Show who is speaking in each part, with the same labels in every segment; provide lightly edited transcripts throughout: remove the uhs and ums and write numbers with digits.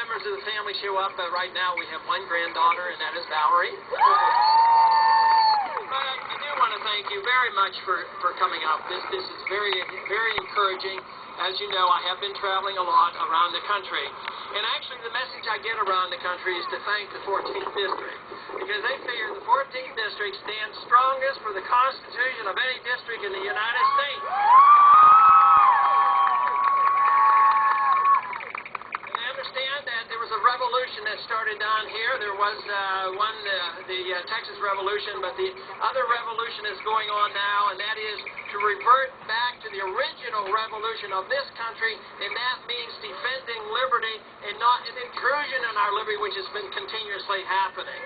Speaker 1: members of the family show up. Right now we have one granddaughter, and that is Valerie. But I do want to thank you very much for coming up. This is very encouraging. As you know, I have been traveling a lot around the country. And actually the message I get around the country is to thank the 14th District. Because they figure the 14th District stands strongest for the Constitution of any district in the United States. That there was a revolution that started down here. There was the Texas Revolution, but the other revolution is going on now, and that is to revert back to the original revolution of this country, and that means defending liberty and not an intrusion on our liberty, which has been continuously happening.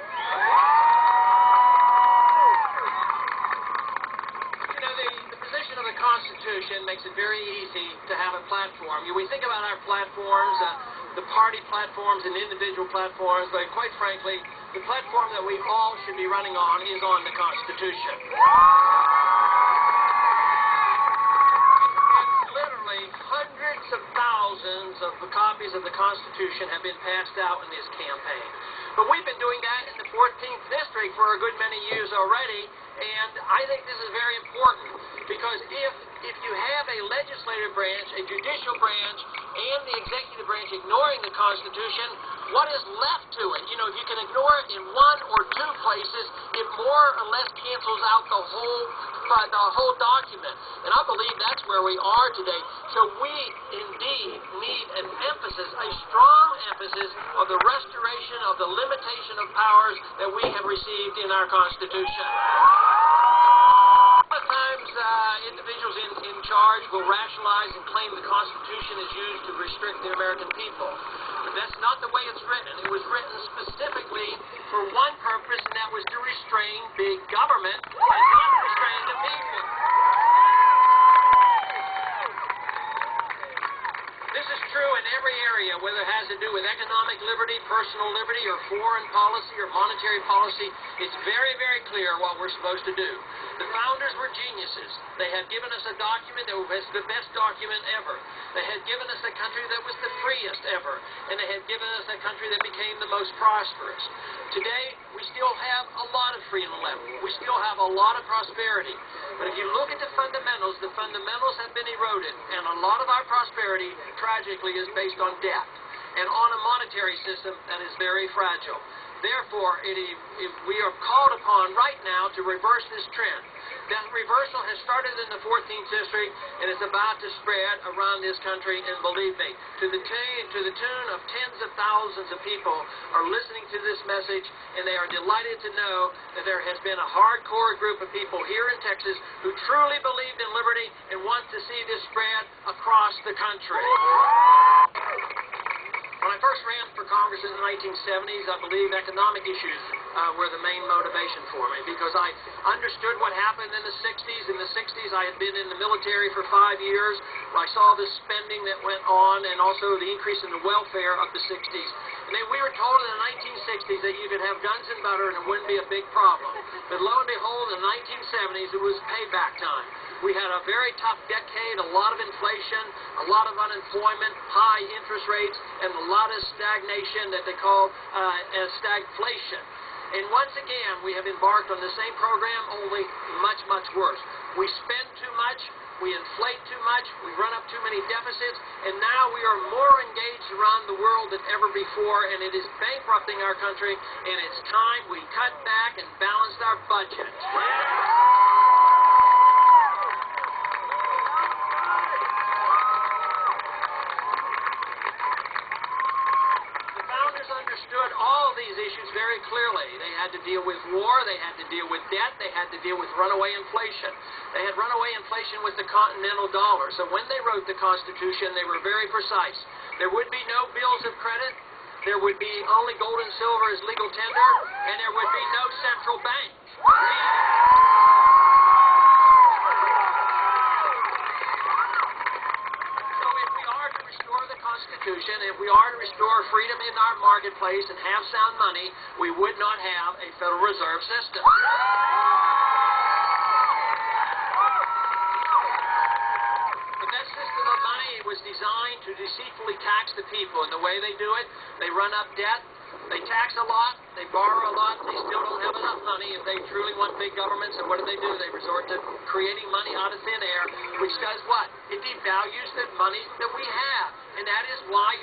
Speaker 1: You know, the position of the Constitution makes it very easy to have a platform. We think about our platforms, the party platforms and individual platforms, but quite frankly, the platform that we all should be running on is on the Constitution. And literally, hundreds of thousands of copies of the Constitution have been passed out in this campaign. But we've been doing that in the 14th District for a good many years already, and I think this is very important, because if you have a legislative branch, a judicial branch, and the executive branch ignoring the Constitution, what is left to it? You know, if you can ignore it in one or two places, it more or less cancels out the whole document. And I believe that's where we are today. So we indeed need an emphasis, a strong emphasis of the restoration of the limitation of powers that we have received in our Constitution. Sometimes individuals in charge will rationalize and claim the Constitution is used to restrict the American people. But that's not the way it's written. It was written specifically for one purpose, and that was to restrain big government and not restrain the people. This is true in every area, whether it has to do with economic liberty, personal liberty, or foreign policy or monetary policy. It's very, very clear what we're supposed to do. The founders were geniuses. They had given us a document that was the best document ever. They had given us a country that was the freest ever. And they had given us a country that became the most prosperous. Today, we still have a lot of freedom left. We still have a lot of prosperity. But if you look at the fundamentals have been eroded. And a lot of our prosperity, tragically, is based on debt and on a monetary system that is very fragile. Therefore, we are called upon right now to reverse this trend. That reversal has started in the 14th District, and it's about to spread around this country, and believe me, to the tune of tens of thousands of people are listening to this message, and they are delighted to know that there has been a hardcore group of people here in Texas who truly believed in liberty and want to see this spread across the country. When I first ran for Congress in the 1970s, I believe economic issues were the main motivation for me, because I understood what happened in the 60s. In the 60s, I had been in the military for 5 years. I saw the spending that went on and also the increase in the welfare of the 60s. And then we were told in the 1960s that you could have guns and butter and it wouldn't be a big problem. But lo and behold, in the 1970s, it was payback time. We had a very tough decade, a lot of inflation, a lot of unemployment, high interest rates, and a lot of stagnation that they call stagflation. And once again, we have embarked on the same program, only much, much worse. We spend too much, we inflate too much, we run up too many deficits, and now we are more engaged around the world than ever before, and it is bankrupting our country, and it's time we cut back and balanced our budget. Understood all these issues very clearly. They had to deal with war, they had to deal with debt, they had to deal with runaway inflation. They had runaway inflation with the continental dollar. So when they wrote the Constitution, they were very precise. There would be no bills of credit, there would be only gold and silver as legal tender, and there would be no central bank. If we are to restore freedom in our marketplace and have sound money, we would not have a Federal Reserve system. But that system of money was designed to deceitfully tax the people. And the way they do it, they run up debt, they tax a lot, they borrow a lot, they still don't have enough money if they truly want big governments. And what do? They resort to creating money out of thin air, which does what? It devalues the money that we have. And that is why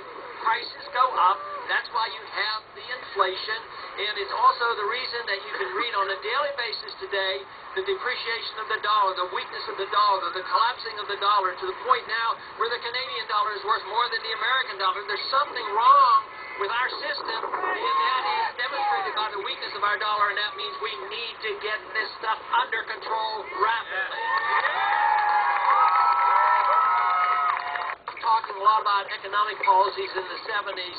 Speaker 1: prices go up. That's why you have the inflation. And it's also the reason that you can read on a daily basis today the depreciation of the dollar, the weakness of the dollar, the collapsing of the dollar to the point now where the Canadian dollar is worth more than the American dollar. There's something wrong with our system, and that is demonstrated by the weakness of our dollar, and that means we need to get this stuff under control rapidly. Talking a lot about economic policies in the 70s,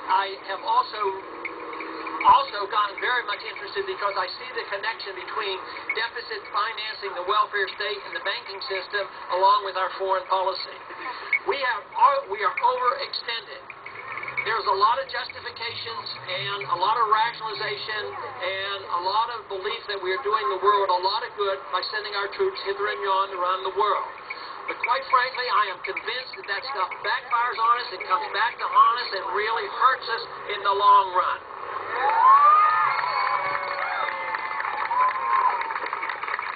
Speaker 1: I have also gotten very much interested because I see the connection between deficit financing the welfare state and the banking system along with our foreign policy. We are overextended. There's a lot of justifications and a lot of rationalization and a lot of belief that we are doing the world a lot of good by sending our troops hither and yon around the world. But quite frankly, I am convinced that that stuff backfires on us, it comes back to haunt us, and really hurts us in the long run.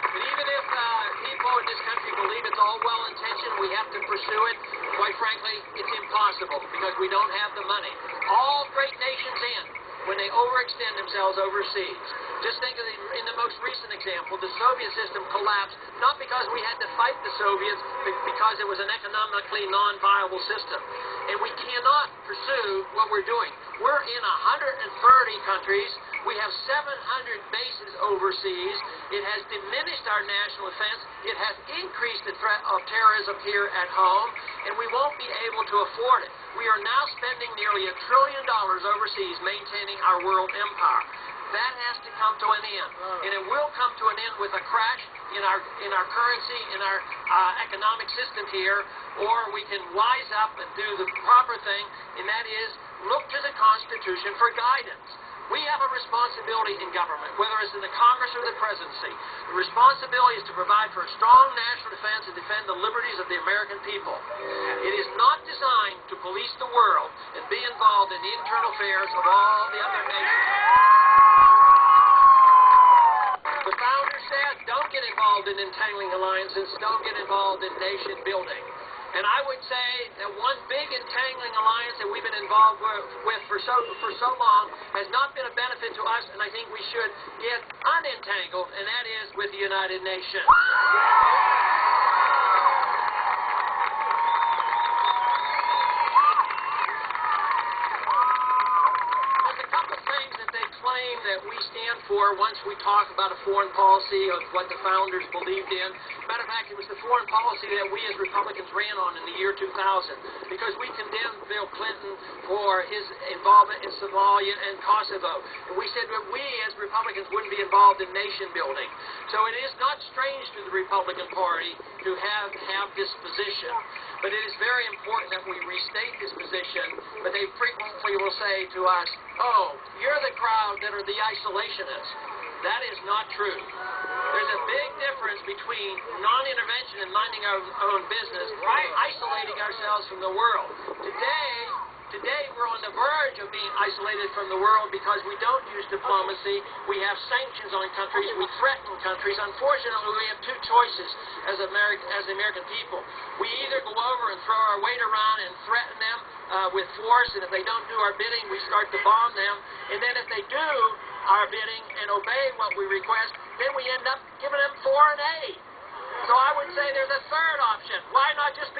Speaker 1: But even if people in this country believe it's all well-intentioned, we have to pursue it, quite frankly, it's impossible because we don't have the money. All great nations end when they overextend themselves overseas. Just think of in the most recent example, the Soviet system collapsed, not because we had to fight the Soviets, but because it was an economically non-viable system. And we cannot pursue what we're doing. We're in 130 countries. We have 700 bases overseas. It has diminished our national defense. It has increased the threat of terrorism here at home, and we won't be able to afford it. We are now spending nearly $1 trillion overseas maintaining our world empire. That has to come to an end, and it will come to an end with a crash in our currency, in our economic system here, or we can wise up and do the proper thing, and that is look to the Constitution for guidance. We have a responsibility in government, whether it's in the Congress or the presidency. The responsibility is to provide for a strong national defense and defend the liberties of the American people. It is not designed to police the world and be involved in the internal affairs of all the other nations. The founders said, don't get involved in entangling alliances, don't get involved in nation building. And I would say that one big entangling alliance that we've been involved with for so long has not been a benefit to us, and I think we should get unentangled, and that is with the United Nations. That we stand for once we talk about a foreign policy of what the founders believed in. Matter of fact, it was the foreign policy that we as Republicans ran on in the year 2000 because we condemned Bill Clinton for his involvement in Somalia and Kosovo. And we said that we as Republicans wouldn't be involved in nation building. So it is not strange to the Republican Party to have this position. But it is very important that we restate this position, but they frequently will say to us, oh, you're the crowd that are the isolationists. That is not true. There's a big difference between non-intervention and minding our own business, isolating ourselves from the world. Today we're on the verge of being isolated from the world because we don't use diplomacy. We have sanctions on countries. We threaten countries. Unfortunately, we have two choices as the American people. We either go over and throw our weight around and threaten them with force, and if they don't do our bidding, we start to bomb them. And then if they do our bidding and obey what we request, then we end up giving them foreign aid. So I would say there's a third option. Why not just